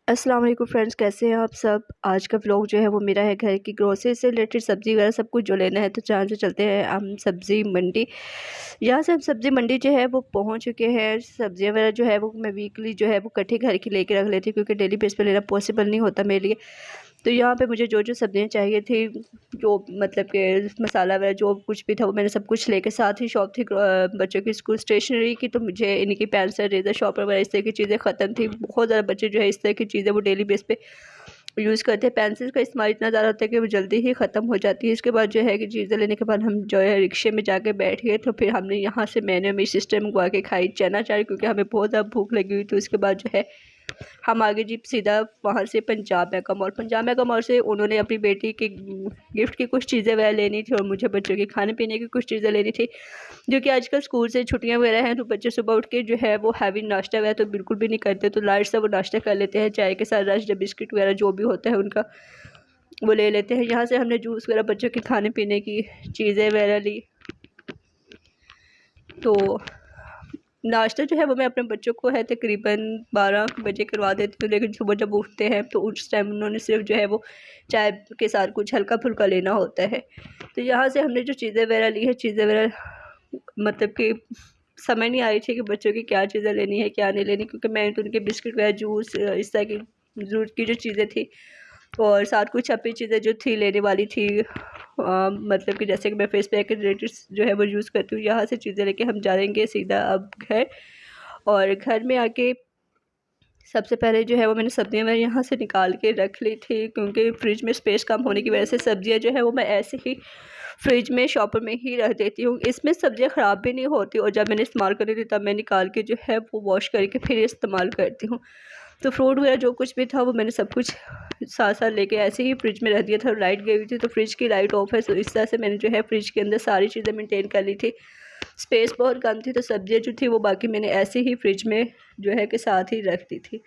अस्सलाम वालेकुम फ्रेंड्स, कैसे हैं आप सब। आज का व्लॉग जो है वो मेरा है घर की ग्रोसरी से रिलेटेड, सब्ज़ी वगैरह सब कुछ जो लेना है। तो जहाँ से चलते हैं हम सब्ज़ी मंडी। यहाँ से हम सब्ज़ी मंडी जो है वो पहुँच चुके हैं। सब्ज़ियाँ वगैरह जो है वो मैं वीकली जो है वो इकट्ठी घर की लेके रख लेती हूँ, क्योंकि डेली बेस पे लेना पॉसिबल नहीं होता मेरे लिए। तो यहाँ पे मुझे जो जो सब्ज़ियाँ चाहिए थी, जो मतलब कि मसाला वगैरह जो कुछ भी था, वो मैंने सब कुछ लेके, साथ ही शॉप थी बच्चों की स्कूल स्टेशनरी की। तो मुझे इनकी पेंसिल, रेज़र, शॉर्पनर वगैरह इस तरह की चीज़ें ख़त्म थी। बहुत ज़्यादा बच्चे जो है इस तरह की चीज़ें वो डेली बेस पे यूज़ करते हैं। पेंसिल का इस्तेमाल इतना ज़्यादा होता है कि वो जल्दी ही ख़त्म हो जाती है। इसके बाद जो है कि चीज़ें लेने के बाद हम जो है रिक्शे में जाके बैठ गए। तो फिर हमने यहाँ से, मैंने मेरी सिस्टर मंगवा के खाई चना चाय, क्योंकि हमें बहुत ज़्यादा भूख लगी हुई। तो उसके बाद जो है हम आगे जी सीधा वहाँ से Punjab mega mall. Punjab mega mall से उन्होंने अपनी बेटी के गिफ्ट की कुछ चीज़ें वह लेनी थी, और मुझे बच्चों के खाने पीने की कुछ चीज़ें लेनी थी, जो कि आजकल स्कूल से छुट्टियां वगैरह हैं। तो बच्चे सुबह उठ के जो है वो हैवी नाश्ता वगैरह तो बिल्कुल भी नहीं करते। तो लाइट सा वो नाश्ता कर लेते हैं, चाय के साथ रश या बिस्किट वगैरह जो भी होता है उनका, वो ले लेते हैं। यहाँ से हमने जूस वगैरह बच्चों के खाने पीने की चीज़ें वगैरह ली। तो नाश्ता जो है वो मैं अपने बच्चों को है तकरीबन 12 बजे करवा देती हूँ, लेकिन सुबह जब उठते हैं तो उस टाइम उन्होंने सिर्फ जो है वो चाय के साथ कुछ हल्का फुल्का लेना होता है। तो यहाँ से हमने जो चीज़ें वगैरह ली है, चीज़ें वगैरह मतलब कि समझ नहीं आ रही थी कि बच्चों की क्या चीज़ें लेनी है क्या नहीं लेनी, क्योंकि मैंने तो उनके बिस्किट वगैरह, जूस, इस तरह की ज़रूरत की जो चीज़ें थी, और साथ कुछ अपनी चीज़ें जो थी लेने वाली थी। मतलब कि जैसे कि मैं फेस पैक के रिलेटेड जो है वो यूज़ करती हूँ। यहाँ से चीज़ें लेके हम जाएंगे सीधा अब घर। और घर में आके सबसे पहले जो है वो मैंने सब्ज़ियाँ मैं यहाँ से निकाल के रख ली थी, क्योंकि फ्रिज में स्पेस कम होने की वजह से सब्ज़ियाँ जो है वो मैं ऐसे ही फ्रिज में शॉपर में ही रख देती हूँ। इसमें सब्ज़ियाँ ख़राब भी नहीं होती, और जब मैंने इस्तेमाल करी थी तब मैं निकाल के जो है वो वॉश करके फिर इस्तेमाल करती हूँ। तो फ्रूट वगैरह जो कुछ भी था वो मैंने सब कुछ साथ साथ लेके ऐसे ही फ्रिज में रख दिया था। लाइट गई हुई थी तो फ्रिज की लाइट ऑफ है, तो इस तरह से मैंने जो है फ्रिज के अंदर सारी चीज़ें मेंटेन कर ली थी। स्पेस बहुत कम थी, तो सब्ज़ियाँ जो थी वो बाकी मैंने ऐसे ही फ्रिज में जो है कि साथ ही रख दी थी।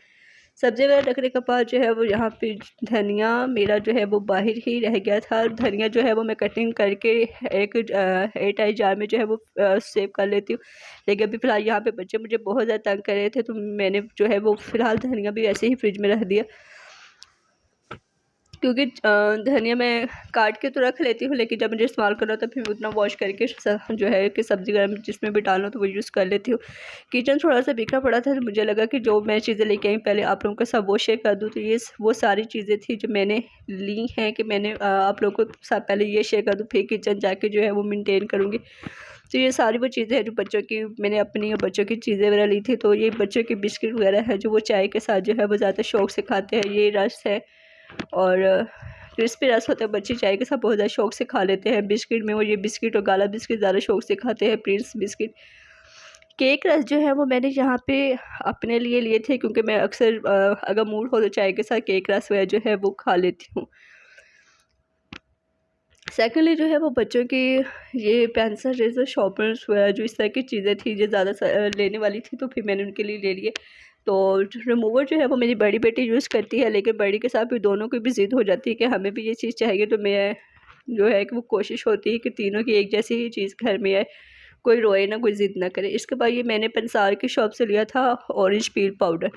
सब्ज़ी वगैरह रखने के बाद जो है वो यहाँ पे धनिया मेरा जो है वो बाहर ही रह गया था। धनिया जो है वो मैं कटिंग करके एक एयरटाइट जार में जो है वो सेव कर लेती हूँ। लेकिन अभी फ़िलहाल यहाँ पे बच्चे मुझे बहुत ज़्यादा तंग कर रहे थे, तो मैंने जो है वो फ़िलहाल धनिया भी ऐसे ही फ्रिज में रख दिया, क्योंकि धनिया मैं काट के तो रख लेती हूँ, लेकिन जब मुझे इस्तेमाल करना होता है फिर उतना वॉश करके जो है कि सब्ज़ी वगैरह जिसमें भी डालना तो वो यूज़ कर लेती हूँ। किचन थोड़ा सा बिखरा पड़ा था, तो मुझे लगा कि जो मैं चीज़ें लेके आई पहले आप लोगों के साथ वो शेयर कर दूँ। तो ये वो सारी चीज़ें थी जो मैंने ली हैं, कि मैंने आप लोगों के साथ पहले ये शेयर कर दूँ, फिर किचन जाके जो है वो मेनटेन करूँगी। तो ये सारी वो चीज़ें हैं जो बच्चों की मैंने अपनी और बच्चों की चीज़ें वगैरह ली थी। तो ये बच्चों की बिस्किट वगैरह है जो वो चाय के साथ जो है वो ज़्यादा शौक़ से खाते हैं। ये रस है, और क्रिस्पी रस होता है, बच्चे चाय के साथ बहुत ज़्यादा शौक़ से खा लेते हैं। बिस्किट में वो ये बिस्किट और गाला बिस्किट ज़्यादा शौक़ से खाते हैं, प्रिंस बिस्किट। केक रस जो है वो मैंने यहाँ पे अपने लिए लिए थे, क्योंकि मैं अक्सर अगर मूड हो तो चाय के साथ केक रस वगैरह जो है वो खा लेती हूँ। सेकेंडली जो है वो बच्चों की ये पेंसिल, रेज़र, शॉर्पनर्स वगैरह जो इस तरह की चीज़ें थी जो ज़्यादा लेने वाली थी, तो फिर मैंने उनके लिए ले लिए। तो रिमूवर जो है वो मेरी बड़ी बेटी यूज़ करती है, लेकिन बड़ी के साथ भी दोनों की भी ज़िद हो जाती है कि हमें भी ये चीज़ चाहिए। तो मैं जो है कि वो कोशिश होती है कि तीनों की एक जैसी ही चीज़ घर में आए, कोई रोए ना, कोई ज़िद ना करे। इसके बाद ये मैंने पंसार की शॉप से लिया था ऑरेंज पील पाउडर।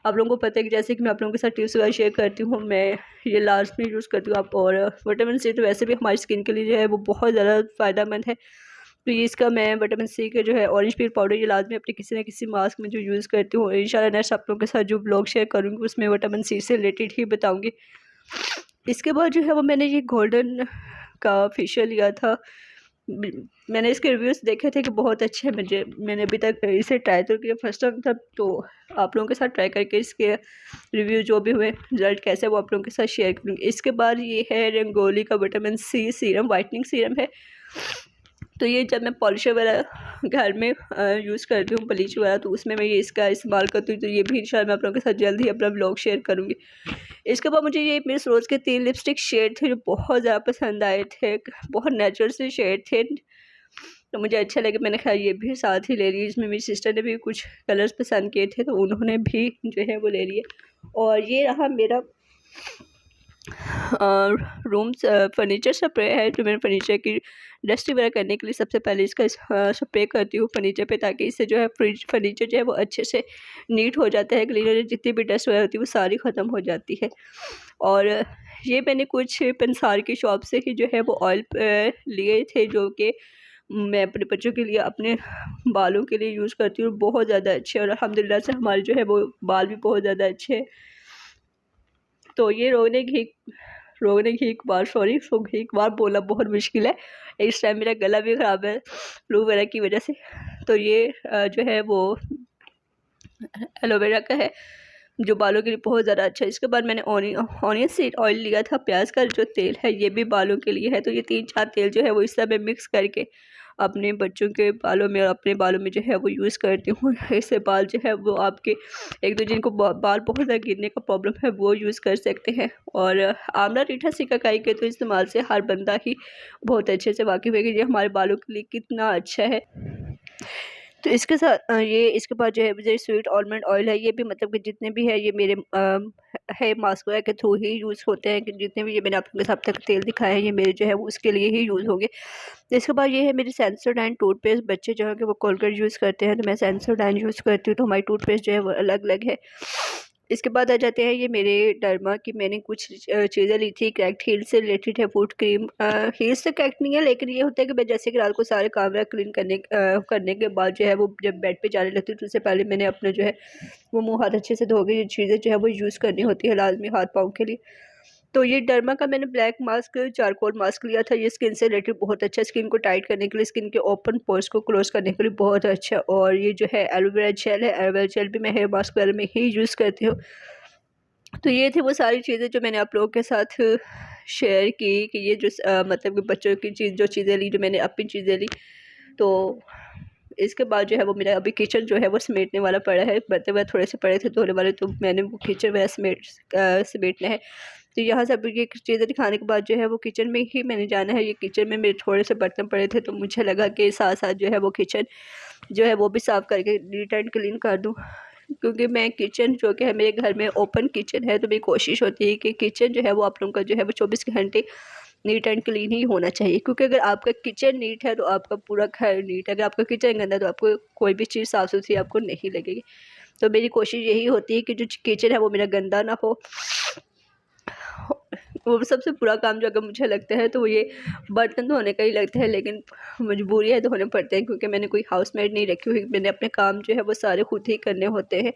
आप लोगों को पता है कि जैसे कि मैं आप लोगों के साथ टिप्स वगैरह शेयर करती हूँ, मैं ये लास्ट में यूज़ करती हूँ। आप और विटामिन सी तो वैसे भी हमारी स्किन के लिए जो है वो बहुत ज़्यादा फ़ायदेमंद है। तो ये इसका मैं विटामिन सी का जो है ऑरेंज पील पाउडर ये लाज़मी अपने किसी न किसी मास्क में जो यूज़ करती हूँ। इंशाल्लाह नेक्स्ट आप लोगों के साथ जो ब्लॉग शेयर करूँगी उसमें विटामिन सी से रिलेटेड ही बताऊँगी। इसके बाद जो है वो मैंने ये गोल्डन का फेशियल लिया था। मैंने इसके रिव्यूज़ देखे थे कि बहुत अच्छे हैं। मैंने अभी तक इसे ट्राई तो किया, फर्स्ट टाइम था, तो आप लोगों के साथ ट्राई करके इसके रिव्यू जो भी हुए, रिज़ल्ट कैसे वो आप लोगों के साथ शेयर करूँगी। इसके बाद ये है रंगोली का vitamin C serum, whitening serum है। तो ये जब मैं पॉलिशर वगैरह घर में यूज़ करती हूँ, ब्लीच वगैरह, तो उसमें मैं ये इसका इस्तेमाल करती हूँ। तो ये भी इंशाल्लाह मैं आप लोगों के साथ जल्द ही अपना व्लॉग शेयर करूँगी। इसके बाद मुझे ये मिस रोज़ के 3 लिपस्टिक शेड थे जो बहुत ज़्यादा पसंद आए थे, बहुत नेचुरल से शेड थे, तो मुझे अच्छा लगा। मैंने कहा ये भी साथ ही ले ली। इसमें मेरी सिस्टर ने भी कुछ कलर्स पसंद किए थे, तो उन्होंने भी जो है वो ले लिए। और ये रहा मेरा रूम्स फर्नीचर स्प्रे है जो मैं फर्नीचर की डस्ट वगैरह करने के लिए सबसे पहले इसका स्प्रे करती हूँ फर्नीचर पे, ताकि इससे जो है फ्रिज फर्नीचर जो है वो अच्छे से नीट हो जाता है, क्लीन हो जाता है, जितनी भी डस्ट वगैरह होती है वो सारी ख़त्म हो जाती है। और ये मैंने कुछ पंसार की शॉप से ही जो है वो ऑयल लिए थे, जो कि मैं अपने बच्चों के लिए अपने बालों के लिए यूज़ करती हूँ। बहुत ज़्यादा अच्छे और अल्हम्दुलिल्लाह से हमारे जो है वो बाल भी बहुत ज़्यादा अच्छे हैं। तो ये रोगन घी बार बोलना बहुत मुश्किल है। इस टाइम मेरा गला भी ख़राब है फ्लू वगैरह की वजह से। तो ये जो है वो एलोवेरा का है, जो बालों के लिए बहुत ज़्यादा अच्छा है। इसके बाद मैंने ऑनियन सीड ऑयल लिया था, प्याज का जो तेल है ये भी बालों के लिए है। तो ये 3-4 तेल जो है वो इस तरह मैं मिक्स करके अपने बच्चों के बालों में और अपने बालों में जो है वो यूज़ करती हूँ। इससे बाल जो है वो आपके एक तो जिनको बाल बहुत ज़्यादा गिरने का प्रॉब्लम है वो यूज़ कर सकते हैं। और आंवला रीठा सिकाकाई के तो इस्तेमाल से हर बंदा ही बहुत अच्छे से वाकिफ़ है कि ये हमारे बालों के लिए कितना अच्छा है। तो इसके साथ ये इसके बाद जो है मुझे स्वीट आलमंड ऑयल है, ये भी मतलब कि जितने भी है ये मेरे हेयर मास्क वगैरह के थ्रू ही यूज़ होते हैं, कि जितने भी ये मैंने आपके साथ तक तेल दिखाए हैं ये मेरे जो है वो उसके लिए ही यूज़ होंगे। तो इसके बाद ये है मेरी सेंसोडाइन टूथपेस्ट। बच्चे जो है कि वो कोलगेट यूज़ करते हैं तो मैं सेंसोडाइन यूज़ करती हूँ, तो हमारी टूथपेस्ट जो है वो अलग अलग है। इसके बाद आ जाते हैं ये मेरे डर्मा की मैंने कुछ चीज़ें ली थी क्रैक्ड हील से रिलेटेड है, फूट क्रीम। हील्स से क्रैक्ड नहीं है, लेकिन ये होता है कि मैं जैसे कि रात को सारे काम क्लीन करने के बाद जो है वो जब बेड पे जाने लगती हूँ तो उससे पहले मैंने अपना जो है वो मुँह हाथ अच्छे से धो के ये चीज़ें जो है वो यूज़ करनी होती है लाजमी हाथ पाँव के लिए। तो ये डर्मा का मैंने ब्लैक मास्क चारकोल मास्क लिया था। ये स्किन से रिलेटेड बहुत अच्छा है, स्किन को टाइट करने के लिए, स्किन के ओपन पोर्स को क्लोज करने के लिए बहुत अच्छा है। और ये जो है एलोवेरा जेल है, एलोवेरा जेल भी मैं हेयर मास्क वगैरह में ही यूज़ करती हूँ। तो ये थी वो सारी चीज़ें जो मैंने आप लोगों के साथ शेयर की, कि ये जो मतलब कि बच्चों की जो चीज़ें ली, जो मैंने अपनी चीज़ें ली। तो इसके बाद जो है वो मेरा अभी किचन जो है वो समेटने वाला पड़ा है, बर्तन वगैरह थोड़े से पड़े थे धोने वाले, तो मैंने वो किचन वगैरह समेटना है। तो यहाँ से अभी ये चीज़ें दिखाने के बाद जो है वो किचन में ही मैंने जाना है। ये किचन में मेरे थोड़े से बर्तन पड़े थे, तो मुझे लगा कि साथ साथ जो है वो किचन जो है वो भी साफ़ करके नीट एंड क्लीन कर दूँ, क्योंकि मैं किचन जो कि है मेरे घर में ओपन किचन है, तो मेरी कोशिश होती है कि किचन जो है वो आप लोगों का जो है वो 24 घंटे नीट एंड क्लीन ही होना चाहिए। क्योंकि अगर आपका किचन नीट है तो आपका पूरा घर नीट है, अगर आपका किचन गंदा है तो आपको कोई भी चीज़ साफ़ सुथरी आपको नहीं लगेगी। तो मेरी कोशिश यही होती है कि जो किचन है वो मेरा गंदा ना हो। वो सबसे बुरा काम जो अगर मुझे लगता है तो वो ये बर्तन धोने का ही लगता है, लेकिन मजबूरी है, धोने पड़ते हैं, क्योंकि मैंने कोई हाउसमेट नहीं रखी हुई। मैंने अपने काम जो है वो सारे खुद ही करने होते हैं।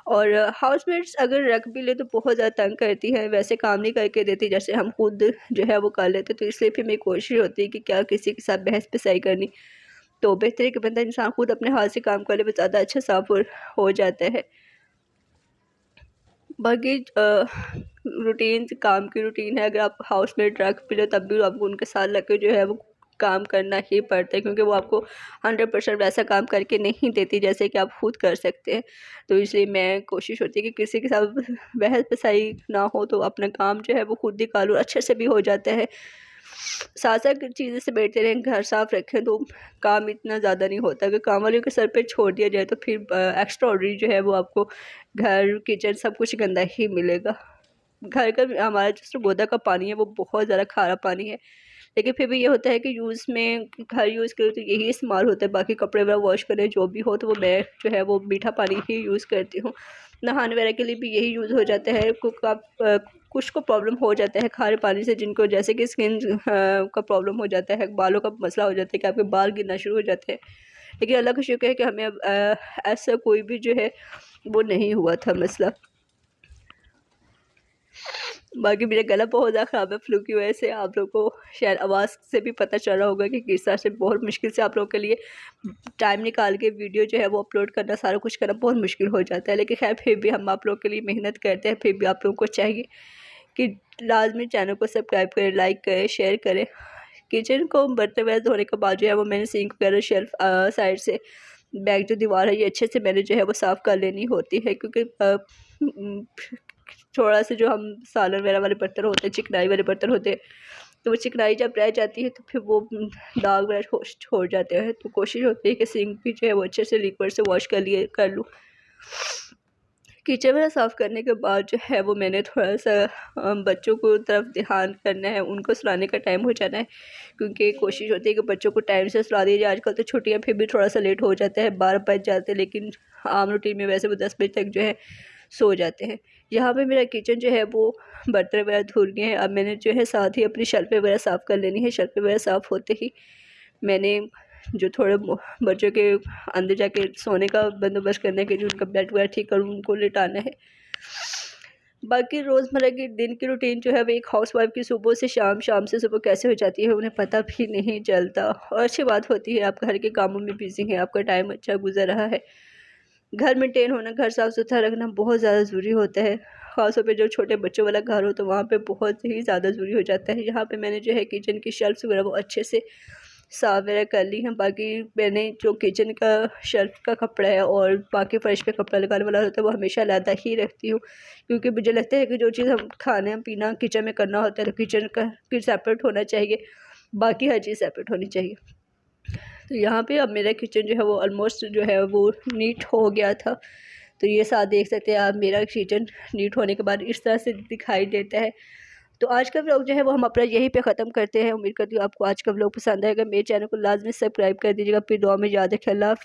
और हाउसमेट्स अगर रख भी ले तो बहुत ज़्यादा तंग करती है, वैसे काम नहीं करके देती जैसे हम खुद जो है वो कर लेते। तो इसलिए फिर मेरी कोशिश होती है कि क्या किसी के साथ बहस पिसाई करनी, तो बेहतर है कि बंदा इंसान खुद अपने हाथ से काम कर ले, वो ज़्यादा अच्छा साफ हो जाता है। बाकी रूटीन काम की रूटीन है, अगर आप हाउसमेट रख भी लो तब भी आपको उनके साथ लग के जो है वो काम करना ही पड़ता है, क्योंकि वो आपको 100% वैसा काम करके नहीं देती जैसे कि आप खुद कर सकते हैं। तो इसलिए मैं कोशिश होती है कि किसी के साथ बहस बसाई ना हो, तो अपना काम जो है वो खुद ही कर लूँ, अच्छे से भी हो जाता है। साथ साथ चीज़ें समेटते रहें, घर साफ़ रखें तो काम इतना ज़्यादा नहीं होता। अगर काम वालों के सर पे छोड़ दिया जाए तो फिर एक्स्ट्रा ऑर्डनरी जो है वो आपको घर किचन सब कुछ गंदा ही मिलेगा। घर का हमारा जो गोदा का पानी है वो बहुत ज़्यादा खारा पानी है, लेकिन फिर भी ये होता है कि यूज़ में घर यूज़ करो तो यही इस्तेमाल होता है। बाकी कपड़े वगैरह वॉश करें जो भी हो तो वो मैं जो है वो मीठा पानी ही यूज़ करती हूँ। नहाने वगैरह के लिए भी यही यूज़ हो जाता है। कुछ को प्रॉब्लम हो जाता है खारे पानी से, जिनको जैसे कि स्किन का प्रॉब्लम हो जाता है, बालों का मसला हो जाता है कि आपके बाल गिरना शुरू हो जाते हैं। लेकिन अल्लाह का शुक्र है कि हमें अब ऐसा कोई भी जो है वो नहीं हुआ था मसला। बाकी मेरा गला बहुत ज़्यादा ख़राब है फ्लू की वजह से। आप लोगों को शायद आवाज़ से भी पता चल रहा होगा कि किस तरह से बहुत मुश्किल से आप लोगों के लिए टाइम निकाल के वीडियो जो है वो अपलोड करना, सारा कुछ करना बहुत मुश्किल हो जाता है। लेकिन खैर फिर भी हम आप लोगों के लिए मेहनत करते हैं। फिर भी आप लोगों को चाहिए कि लाजमी चैनल को सब्सक्राइब करें, लाइक करें, शेयर करें। किचन को बर्तन वगैरह धोने के बाद जो है वो मैंने सिंक वगैरह शेल्फ साइड से बैक जो दीवार है ये अच्छे से मैंने जो है वो साफ़ कर लेनी होती है, क्योंकि थोड़ा सा जो हम सालन वगैरह वाले बर्तन होते हैं, चिकनाई वाले बर्तन होते हैं, तो वो चिकनाई जब रह जाती है तो फिर वो दाग वगैरह छोड़ जाते हैं। तो कोशिश होती है कि सिंक भी जो है वो अच्छे से लिक्विड से वॉश कर लूँ। किचन वगैरह साफ़ करने के बाद जो है वो मैंने थोड़ा सा बच्चों को तरफ ध्यान करना है, उनको सुलाने का टाइम हो जाना है, क्योंकि कोशिश होती है कि बच्चों को टाइम से सुला दिया जाए। आजकल तो छुट्टियां फिर भी थोड़ा सा लेट हो जाता है, 12 बज जाते हैं, लेकिन आम रूटीन में वैसे वो 10 बजे तक जो है सो जाते हैं। यहाँ पे मेरा किचन जो है वो बर्तन वगैरह धुल गए हैं। अब मैंने जो है साथ ही अपनी शेल्फ़ वगैरह साफ़ कर लेनी है। शेल्फ़ वगैरह साफ़ होते ही मैंने जो थोड़े बच्चों के अंदर जाके सोने का बंदोबस्त करने के, जो उनका बेड वगैरह ठीक करूँ, उनको लिटाना है। बाकी रोज़मर्रा के दिन की रूटीन जो है वो एक हाउसवाइफ़ की सुबह से शाम, शाम से सुबह कैसे हो जाती है उन्हें पता भी नहीं चलता। और अच्छी बात होती है आप घर के कामों में बिज़ी हैं, आपका टाइम अच्छा गुज़र रहा है। घर मेंटेन होना, घर साफ़ सुथरा रखना बहुत ज़्यादा ज़रूरी होता है। ख़ास तौर पे जो छोटे बच्चों वाला घर हो तो वहाँ पे बहुत ही ज़्यादा ज़रूरी हो जाता है। यहाँ पे मैंने जो है किचन की शेल्फ़्स वगैरह वो अच्छे से साफ़ वगैरह कर ली हैं। बाकी मैंने जो किचन का शेल्फ़ का कपड़ा है और बाकी फ़र्श पे कपड़ा लगाने वाला होता है वो हमेशा अलग ही रखती हूँ, क्योंकि मुझे लगता है कि जो चीज़ हम खाना पीना किचन में करना होता है तो किचन का फिर सेपरेट होना चाहिए, बाकी हर चीज़ सेपरेट होनी चाहिए। तो यहाँ पे अब मेरा किचन जो है वो ऑलमोस्ट जो है वो नीट हो गया था। तो ये साथ देख सकते हैं आप, मेरा किचन नीट होने के बाद इस तरह से दिखाई देता है। तो आज का व्लॉग जो है वो हम अपना यहीं पे ख़त्म करते हैं। उम्मीद करती हूँ आपको आज का व्लॉग पसंद आएगा। मेरे चैनल को लाज़मी सब्सक्राइब कर दीजिएगा। फिर दुआ में याद रखें। अल्लाह हाफ़िज़।